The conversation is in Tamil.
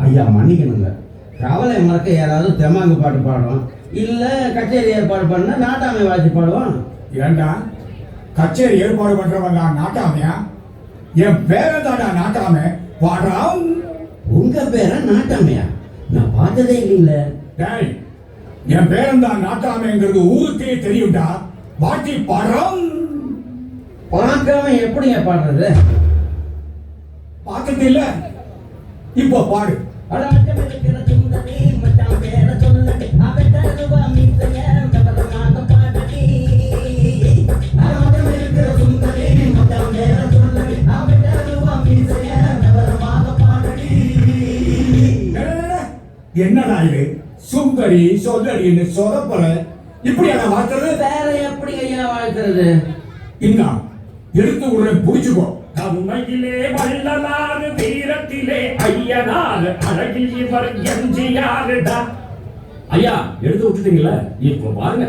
ஐயா மன்னிக்கணுங்க, கவலை மறக்க யாராவது தெமாங்கு பாட்டு பாடுவோம், இல்ல கச்சேரி ஏற்பாடு பண்ண நாட்டாமை வாசி பாடுவோம். ஏண்டா கச்சேரி ஏற்பாடு பண்றவங்க நாட்டாமையா? என் பேரதாடா நாட்டாமை பாடுறான். உங்க பேர நாட்டாமையா? நான் பார்த்ததே இல்லைங்களே. டேய், என் பேரந்தான் நாட்டாமைங்கிறது ஊருக்கே தெரியும்டா. பாட்டி பாடுறான். பார்க்காம எப்படிங்க பாடுறது? பார்த்தது இல்ல, இப்போ பாடு. என்னடா இது சுந்தரி சொல்லடின்னு சொதப்பல இப்படி அதை வாழ்த்துறது? வேற எப்படி ஐயா வாழ்த்துறது? இன்னும் எடுத்து உடனே புடிச்சுக்கோ. தம்மையிலே வள்ளலாறு வீரத்திலே ஐயனார் அழகில் இவர் எம்ஜிஆர்டா. ஐயா எடுத்து விட்டுட்டீங்களா? இப்ப பாருங்க.